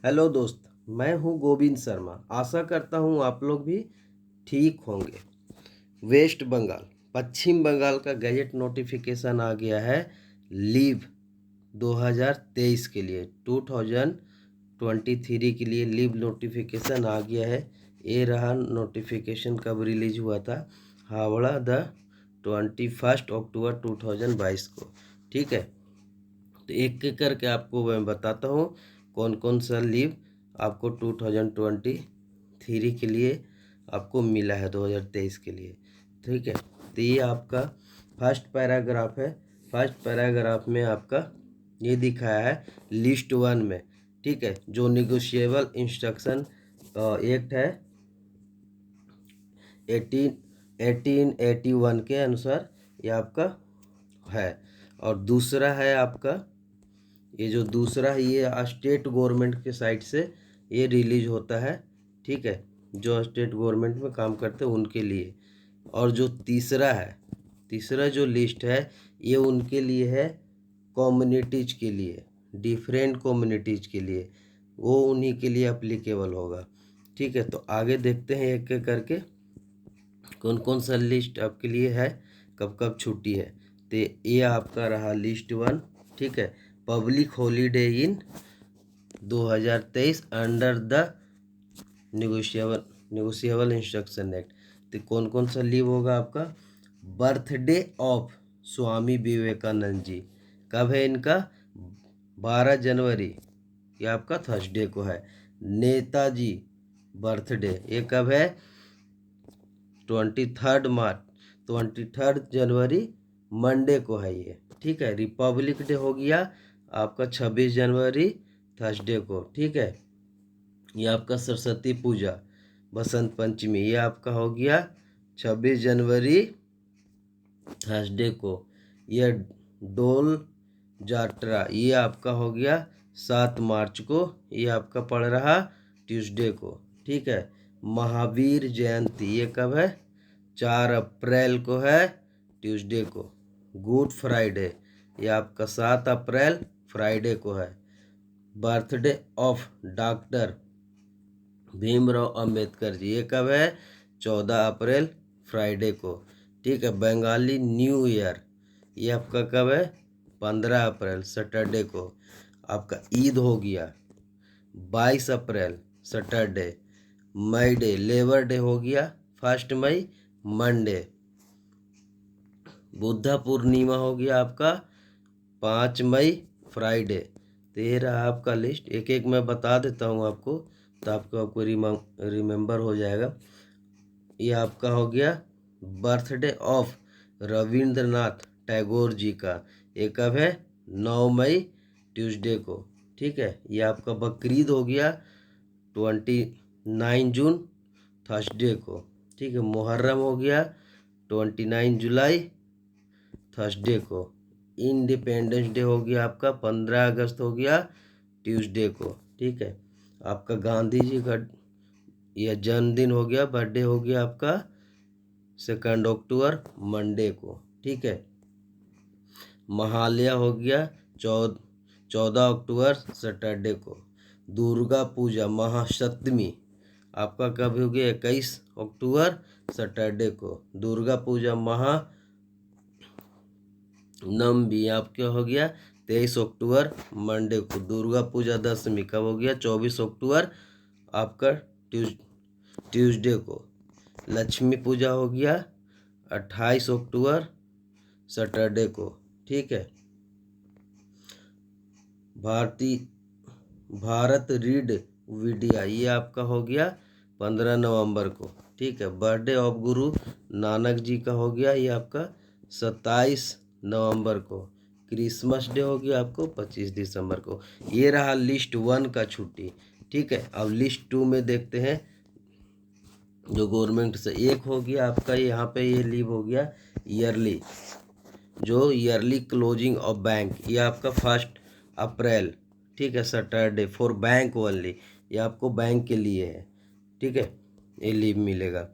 Hello दोस्त, मैं हूं गोविंद शर्मा। आशा करता हूं आप लोग भी ठीक होंगे। वेस्ट बंगाल, पश्चिम बंगाल का गैजेट नोटिफिकेशन आ गया है लीव 2023 के लिए। 2023 के लिए लीव नोटिफिकेशन आ गया है। ये रहा नोटिफिकेशन कब रिलीज हुआ था, हावड़ा द 21 अक्टूबर 2022 को। ठीक है, तो एक एक करके आपको मैं बताता हूँ कौन कौन सा लीव आपको 2023 के लिए आपको मिला है 2023 के लिए। ठीक है, तो ये आपका फर्स्ट पैराग्राफ है। फर्स्ट पैराग्राफ में आपका ये दिखाया है लिस्ट 1 में। ठीक है, जो निगोशिएबल इंस्ट्रक्शन एक्ट है 1881 के अनुसार ये आपका है। और दूसरा है आपका ये जो दूसरा है ये स्टेट गवर्नमेंट के साइड से ये रिलीज होता है। ठीक है, जो स्टेट गवर्नमेंट में काम करते हैं उनके लिए। और जो तीसरा है, तीसरा जो लिस्ट है ये उनके लिए है, कम्युनिटीज के लिए, डिफरेंट कम्युनिटीज के लिए, वो उन्हीं के लिए अप्लीकेबल होगा। ठीक है, तो आगे देखते हैं एक एक करके कौन कौन सा लिस्ट आपके लिए है, कब कब छुट्टी है। तो ये आपका रहा लिस्ट 1। ठीक है, public holiday in 2023 under the negotiable instruction act. तो कौन कौन सा लीव होगा आपका। बर्थडे ऑफ स्वामी विवेकानंद जी, कब है इनका, 12 जनवरी, ये आपका थर्सडे को है। नेताजी बर्थडे ये कब है, 23 मार्च, 23 जनवरी मंडे को है ये। ठीक है, रिपब्लिक डे हो गया आपका 26 जनवरी थर्सडे को। ठीक है, ये आपका सरस्वती पूजा बसंत पंचमी ये आपका हो गया 26 जनवरी थर्सडे को। ये डोल जात्रा ये आपका हो गया 7 मार्च को, ये आपका पड़ रहा ट्यूसडे को। ठीक है, महावीर जयंती ये कब है, 4 अप्रैल को है, ट्यूसडे को। गुड फ्राइडे ये आपका 7 अप्रैल फ्राइडे को है। Birthday of doctor Bhimrao Ambedkar ji ये कब है, 14 अप्रैल फ्राइडे को। ठीक है, बंगाली न्यू ईयर ये आपका कब है, 15 अप्रैल सैटरडे को। आपका ईद हो गया 22 अप्रैल सैटरडे। मई डे लेबर डे हो गया 1 मई मंडे। बुद्धा पूर्णिमा हो गया आपका 5 मई फ्राइडे। तो ये रहा आपका लिस्ट। एक एक मैं बता देता हूँ आपको, तो आपको रिमेंबर हो जाएगा। ये आपका हो गया बर्थडे ऑफ रविंद्रनाथ टैगोर जी का, ये कब है, 9 मई ट्यूसडे को। ठीक है, ये आपका बकरीद हो गया 29 जून थर्सडे को। ठीक है, मुहर्रम हो गया 29 जुलाई थर्सडे को। इंडिपेंडेंस डे हो गया आपका 15 अगस्त हो गया ट्यूसडे को। ठीक है, आपका गांधी जी का यह जन्मदिन हो गया, बर्थडे हो गया आपका 2 अक्टूबर मंडे को। ठीक है, महालया हो गया 14 अक्टूबर सैटरडे को। दुर्गा पूजा महासप्तमी आपका कब हो गया, 21 अक्टूबर सैटरडे को। दुर्गा पूजा महानवमी आपका हो गया 23 अक्टूबर मंडे को। दुर्गा पूजा दशमी कब हो गया, 24 अक्टूबर आपका ट्यूसडे को। लक्ष्मी पूजा हो गया 28 अक्टूबर सैटरडे को। ठीक है, भारत रीड विडिया ये आपका हो गया 15 नवंबर को। ठीक है, बर्थडे ऑफ गुरु नानक जी का हो गया ये आपका 27 नवंबर को। क्रिसमस डे हो गया आपको 25 दिसंबर को। ये रहा लिस्ट 1 का छुट्टी। ठीक है, अब लिस्ट 2 में देखते हैं जो गवर्नमेंट से। एक हो गया आपका यहाँ पे ये लीव हो गया ईयरली, जो ईयरली क्लोजिंग ऑफ बैंक ये आपका 1 अप्रैल। ठीक है, सैटरडे फॉर बैंक ओनली, ये आपको बैंक के लिए है। ठीक है, ये लीव मिलेगा।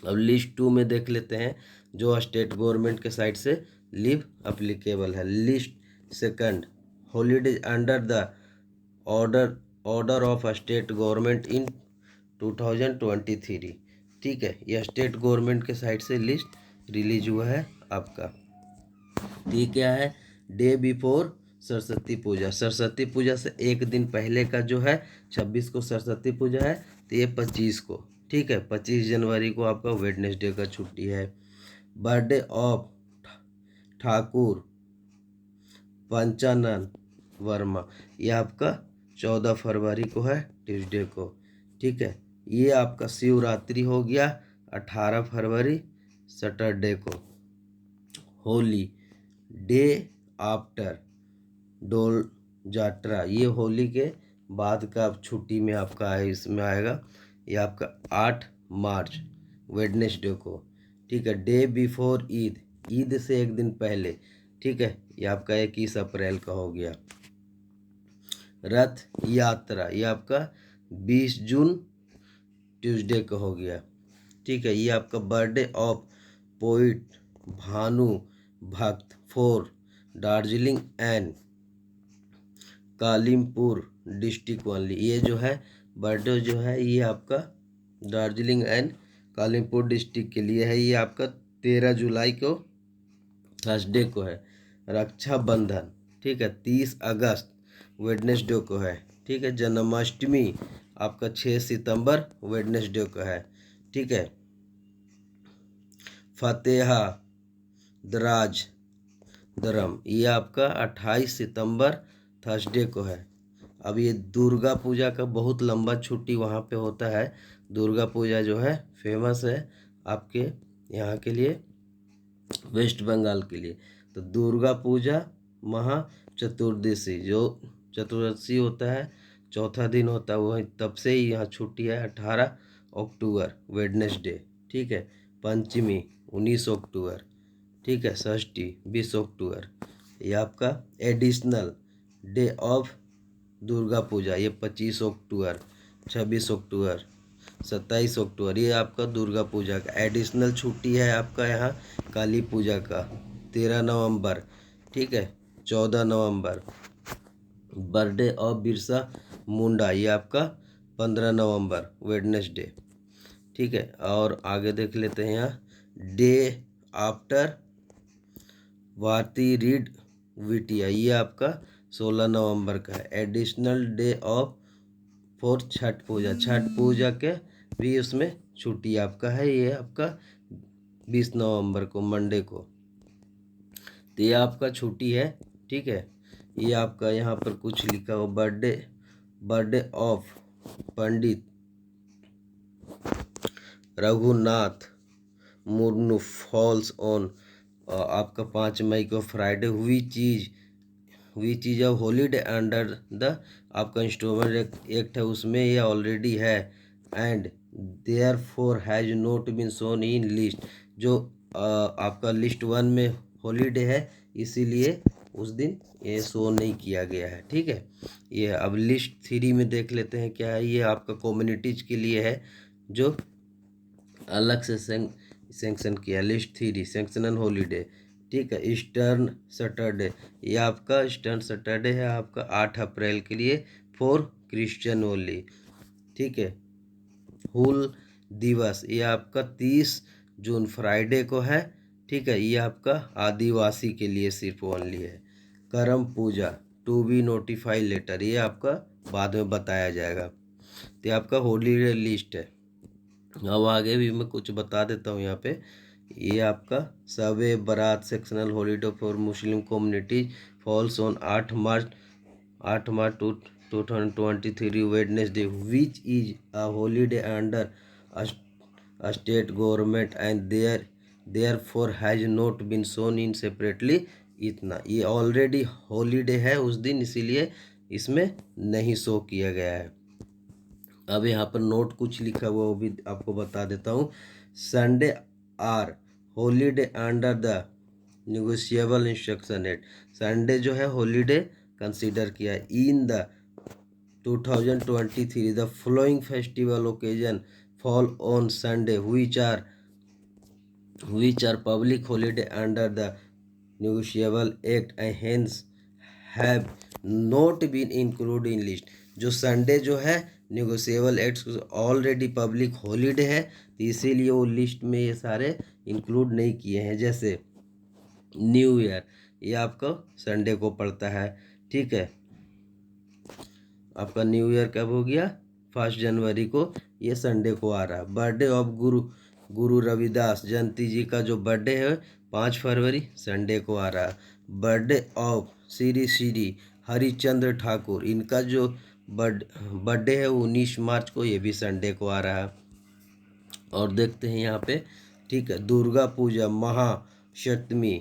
अब लिस्ट 2 में देख लेते हैं जो स्टेट गवर्नमेंट के साइड से लीव अप्लीकेबल है। List 2 holidays under the order order of state government in 2023। ठीक है, यह स्टेट गवर्नमेंट के साइड से लिस्ट रिलीज हुआ है आपका। ये क्या है, डे बिफोर सरस्वती पूजा। सरस्वती पूजा से एक दिन पहले का जो है 26 को सरस्वती पूजा है, तो ये 25 को, ठीक है, 25 जनवरी को आपका वेडनेसडे का छुट्टी है। बर्थडे ऑफ ठाकुर पंचानन वर्मा, ये आपका 14 फरवरी को है, ट्यूसडे को। ठीक है, ये आपका शिवरात्रि हो गया 18 फरवरी सैटरडे को। होली डे आफ्टर डोल जात्रा, ये होली के बाद का छुट्टी में आपका है, इसमें आएगा। ये आपका 8 मार्च वेडनेसडे को। ठीक है, डे बिफोर ईद, ईद से एक दिन पहले। ठीक है, ये आपका 21 अप्रैल का हो गया। रथ यात्रा, ये आपका 20 जून ट्यूसडे को हो गया। ठीक है, ये आपका birthday of poet Bhanu Bhakta for Darjeeling and Kalimpong district only, ये जो है बर्थडे जो है ये आपका दार्जिलिंग एंड कालिमपुर डिस्ट्रिक्ट के लिए है। ये आपका 13 जुलाई को थर्सडे को है। रक्षाबंधन, ठीक है, 30 अगस्त वेडनेसडे को है। ठीक है, जन्माष्टमी आपका 6 सितंबर वेडनेसडे को है। ठीक है, फतेहा दराज दरम, ये आपका 28 सितंबर थर्सडे को है। अब ये दुर्गा पूजा का बहुत लंबा छुट्टी वहाँ पे होता है। दुर्गा पूजा जो है फेमस है आपके यहाँ के लिए, वेस्ट बंगाल के लिए। तो दुर्गा पूजा महा चतुर्दशी, जो चतुर्दशी होता है, चौथा दिन होता है, वही तब से ही यहाँ छुट्टी है। 18 अक्टूबर वेडनेसडे। ठीक है, पंचमी 19 अक्टूबर। ठीक है, षष्ठी 20 अक्टूबर। ये आपका additional day of Durga Puja, ये 25 अक्टूबर, 26 अक्टूबर, 27 अक्टूबर, ये आपका दुर्गा पूजा का एडिशनल छुट्टी है। आपका यहाँ काली पूजा का 13 नवंबर। ठीक है, 14 नवंबर। बर्थडे ऑफ बिरसा मुंडा, ये आपका 15 नवंबर वेडनेसडे। ठीक है, और आगे देख लेते हैं यहाँ डे आफ्टर भारती रीड विटिया, ये आपका 16 नवंबर का है। Additional day off for Chhath Puja, Chhath Puja के भी उसमें छुट्टी आपका है। ये आपका 20 नवंबर को मंडे को, तो ये आपका छुट्टी है। ठीक है, ये आपका यहाँ पर कुछ लिखा हो, birthday of Pandit Raghunath Murmu falls on आपका 5 मई को फ्राइडे। हुई चीज़ ऑफ हॉलीडे अंडर द आपका इंस्टॉलमेंट एक्ट है, उसमें ये ऑलरेडी है। And therefore has not been shown in list, जो आपका लिस्ट 1 में हॉलीडे है, इसीलिए उस दिन ये शो नहीं किया गया है। ठीक है, ये अब लिस्ट 3 में देख लेते हैं क्या है। ये आपका कम्युनिटीज के लिए है, जो अलग से सेंक्शन किया। List 3 sanctioned holiday. ठीक है, ईस्टर्न सैटरडे, ये आपका ईस्टर्न सैटरडे है आपका 8 अप्रैल के लिए, फॉर क्रिश्चियन ओनली। ठीक है, हुल दिवस, ये आपका 30 जून फ्राइडे को है। ठीक है, ये आपका आदिवासी के लिए सिर्फ ओनली है। करम पूजा टू बी नोटिफाई लेटर, ये आपका बाद में बताया जाएगा। तो ये आपका हॉलीडे लिस्ट है। अब आगे भी मैं कुछ बता देता हूँ यहाँ पे। ये आपका Shab-e-Barat sectional holiday for Muslim communities falls on 8 March 2023 Wednesday, which is a holiday under state government and therefore has not been shown in separately. इतना, ये ऑलरेडी हॉलीडे है उस दिन, इसीलिए इसमें नहीं शो किया गया है। अब यहाँ पर नोट कुछ लिखा हुआ वो भी आपको बता देता हूँ। Sunday are holiday under the negotiable instruction at, Sunday जो है हॉलीडे कंसीडर किया है। In the 2023 the following festival occasion fall on Sunday which are public holiday under the negotiable act and hence have not been included in list, जो Sunday जो है negotiable acts already public holiday है, तो इसीलिए वो list में ये सारे इंक्लूड नहीं किए हैं। जैसे न्यू ईयर, ये आपका संडे को पड़ता है, ठीक है। आपका न्यू ईयर कब हो गया? 1 जनवरी को, ये संडे को आ रहा है। बर्थडे ऑफ गुरु रविदास जयंती जी का जो बर्थडे है 5 फरवरी, संडे को आ रहा है। बर्थडे ऑफ श्री हरिचंद्र ठाकुर, इनका जो बर्थडे है 19 मार्च को, ये भी संडे को आ रहा है। और देखते हैं यहाँ पे, ठीक है, दुर्गा पूजा महासप्तमी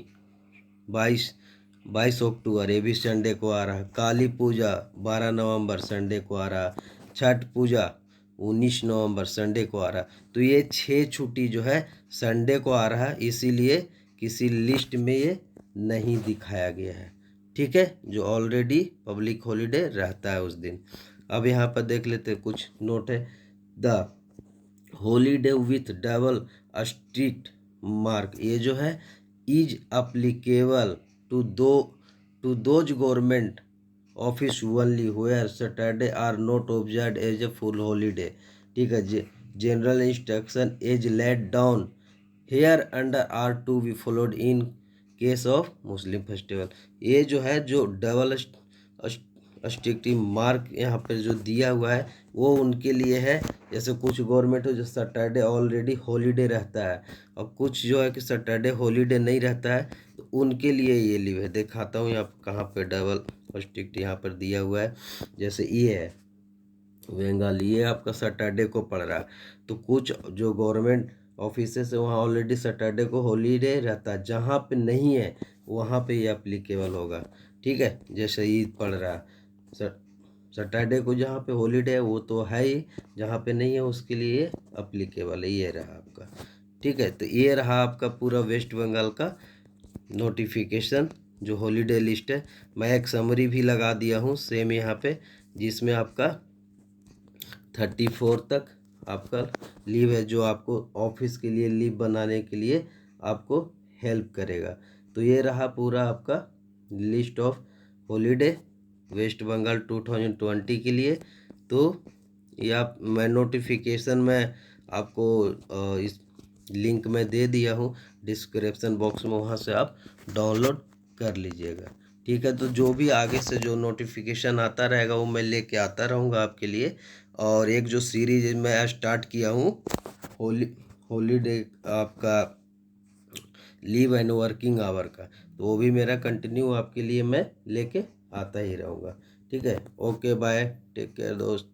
22 अक्टूबर, ये भी संडे को आ रहा है। काली पूजा 12 नवंबर, संडे को आ रहा है। छठ पूजा 19 नवंबर, संडे को आ रहा है। तो ये 6 छुट्टी जो है संडे को आ रहा है, इसीलिए किसी लिस्ट में ये नहीं दिखाया गया है, ठीक है, जो ऑलरेडी पब्लिक हॉलीडे रहता है उस दिन। अब यहाँ पर देख लेते हैं कुछ नोट है। The holiday with double strict mark, ये जो है is applicable to those government office only where Saturday are not observe as a full holiday, ठीक है। General instruction is laid down here under are to be followed in case of Muslim festival. ये जो है जो double स्ट्रिक्टिव mark यहाँ पर जो दिया हुआ है वो उनके लिए है। जैसे कुछ गवर्नमेंट हो जो सैटरडे ऑलरेडी हॉलीडे रहता है, और कुछ जो है कि सैटरडे हॉलीडे नहीं रहता है, तो उनके लिए ये लीव है। दिखाता हूँ यहाँ कहाँ पे डबल स्ट्रिक्ट यहाँ पर दिया हुआ है। जैसे ये है बंगाल, ये आपका सैटरडे को पड़ रहा है, तो कुछ जो गवर्नमेंट ऑफिस है वहाँ ऑलरेडी सैटरडे को हॉलीडे रहता है, जहाँ पे नहीं है वहाँ पे ये अप्लीकेबल होगा, ठीक है। जैसे ईद पड़ रहा है, सैटरडे को जहाँ पे हॉलीडे है वो तो है ही, जहाँ पे नहीं है उसके लिए अप्लीकेबल है। ये रहा आपका, ठीक है। तो ये रहा आपका पूरा वेस्ट बंगाल का नोटिफिकेशन जो हॉलीडे लिस्ट है। मैं एक समरी भी लगा दिया हूँ सेम यहाँ पे, जिसमें आपका 34 तक आपका लीव है, जो आपको ऑफिस के लिए लीव बनाने के लिए आपको हेल्प करेगा। तो ये रहा पूरा आपका list of holiday West Bengal 2020 के लिए। तो ये आप मैं नोटिफिकेशन में आपको इस लिंक में दे दिया हूँ डिस्क्रिप्शन बॉक्स में, वहाँ से आप डाउनलोड कर लीजिएगा, ठीक है। तो जो भी आगे से जो नोटिफिकेशन आता रहेगा वो मैं लेके आता रहूँगा आपके लिए। और एक जो सीरीज मैं स्टार्ट किया हूँ हॉलीडे आपका लीव एंड वर्किंग आवर का, तो वो भी मेरा कंटिन्यू आपके लिए मैं लेके आता ही रहूँगा, ठीक है। ओके बाय, टेक केयर दोस्त।